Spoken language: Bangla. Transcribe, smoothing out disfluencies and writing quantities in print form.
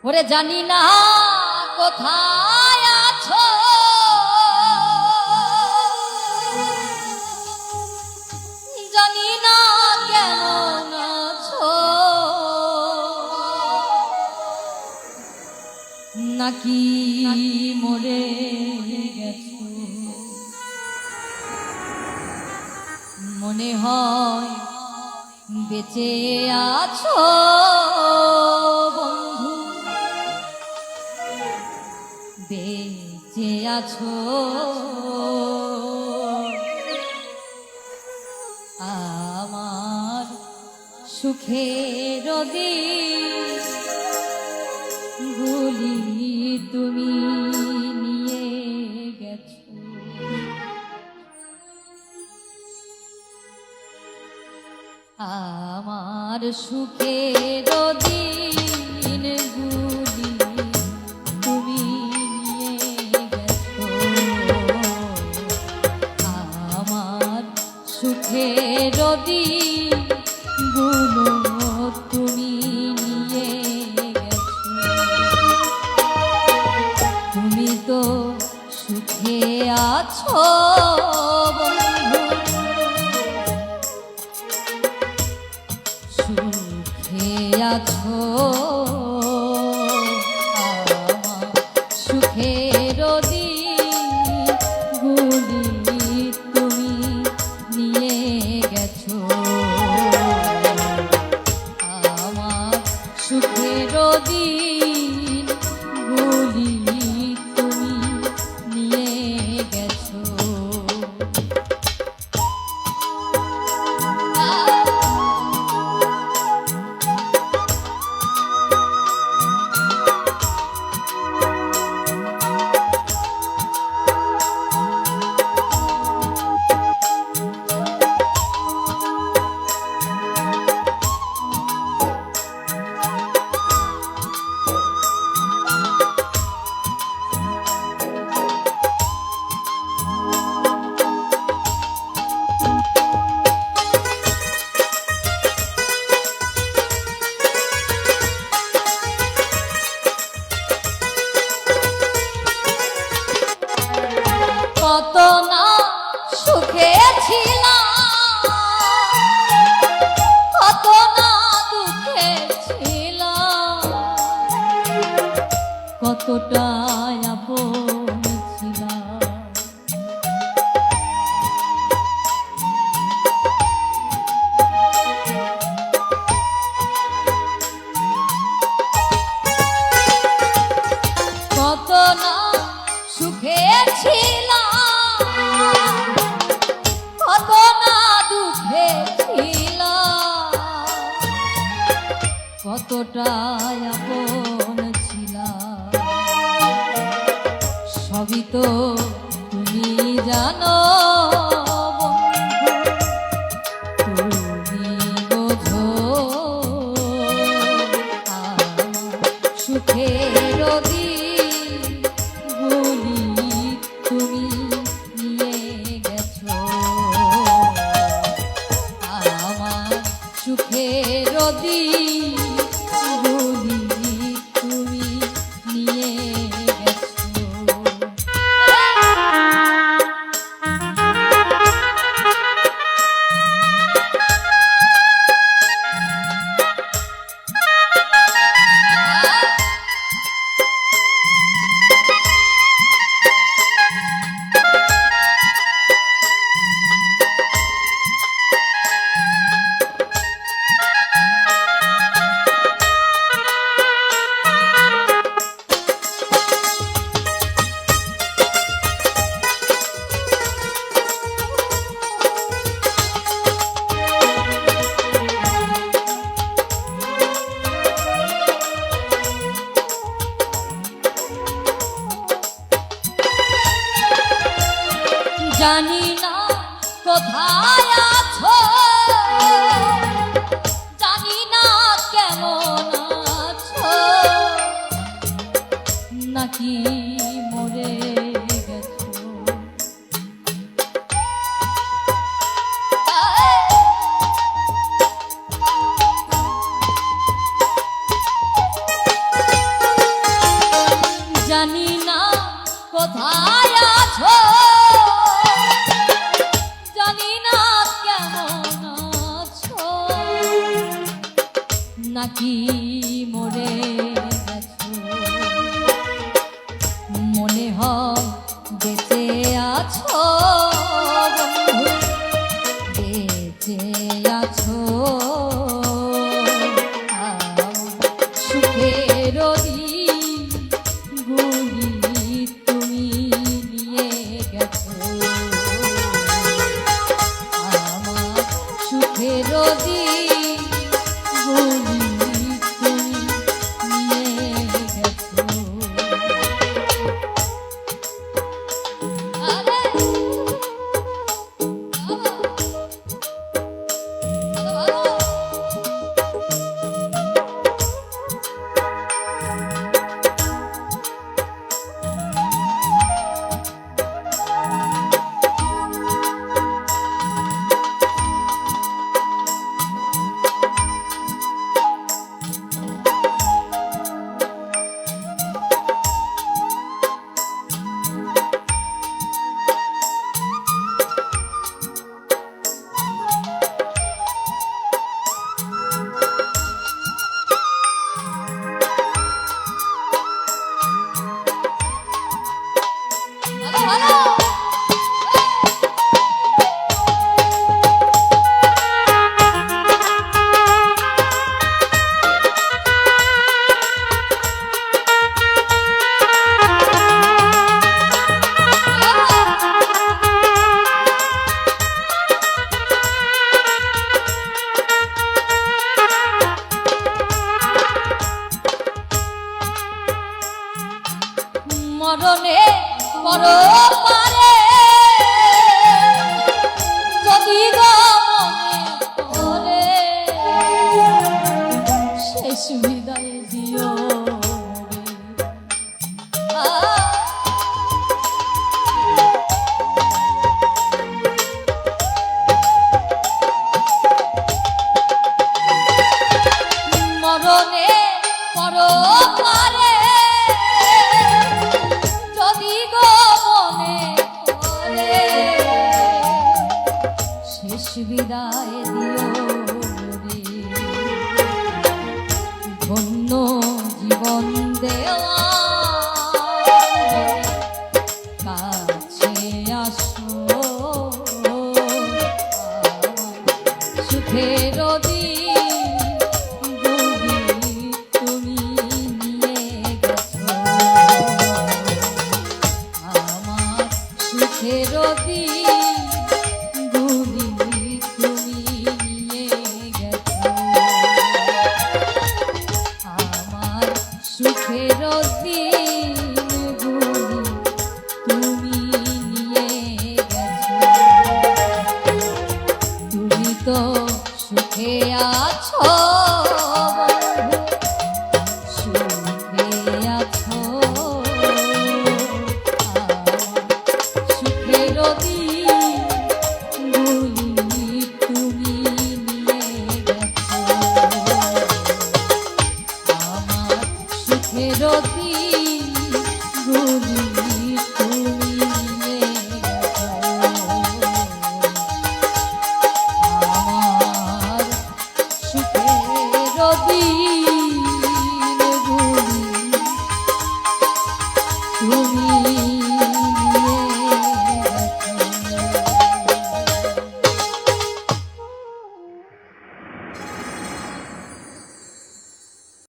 ওরে জানি না কোথায় আছো, জানি না কেমন আছো, নাকি মরে গেছো। মনে হয় বেঁচে আছো বন্ধু, বেঁচে আছো। আমার সুখের দিনগুলি তুমি নিয়ে গেছো। আমার সুখের দিনগুলি তুমি নিয়ে গেছো। আমার সুখের দিনগুলো তুমি নিয়ে গেছো। তুমি তো সুখে আছো বন্ধু, সুখে আছো। আমার সুখের দিনগুলি তুমি নিয়ে গেছো। আমার সুখের দিনগুলি তুমি নিয়ে গেছো। কত না সুখে ছিলাম, কত না দুঃখে ছিলাম, কতটা আপন ছিলাম। কত না সুখে ছিলাম, কত না দুঃখে ছিলাম, কতটা আপন ছিলাম। সবই তো তুমি জানো বন্ধু, তুমি বোঝো। আমার সুখের দিনগুলি তুমি নিয়ে গেছো। আমার সুখের দিনগুলি তুমি নিয়ে গেছো। জানি না কোথায় আছো, জানি না কেমন আছো, নাকি মরে গেছো। কোথায় আছো জানি না কেমন আছো নাকি মরে গেছো মনে হয় বেঁচে আছো বন্ধু বেঁচে আছো সুখের গুলি তুমি নিয়ে গেছো আমার সুখের গুলি তুমি নিয়ে গেছো আরে মরণে পরপারে যদি গো মনে পড়ে শেষ বিদায় দিও মরণে পরপারে যদি গো মনে পড়ে শেষ বিদায় দিও রে ধন্য জীবন দেওয়া কাছে আসো সুখের তুমি নিয়ে গেছো আমার সুখের গুলি তুমি নিয়ে গেছো আমার সুখের গুলি তুমি নিয়ে গেছো তুমি তো সুখে আছো বন্ধু সুখে আছো সুখের গুলি তুমি নিয়ে গেছো আমার সুখের গুলি তুমি নিয়ে গেছো আমার সুখের গুলি তুমি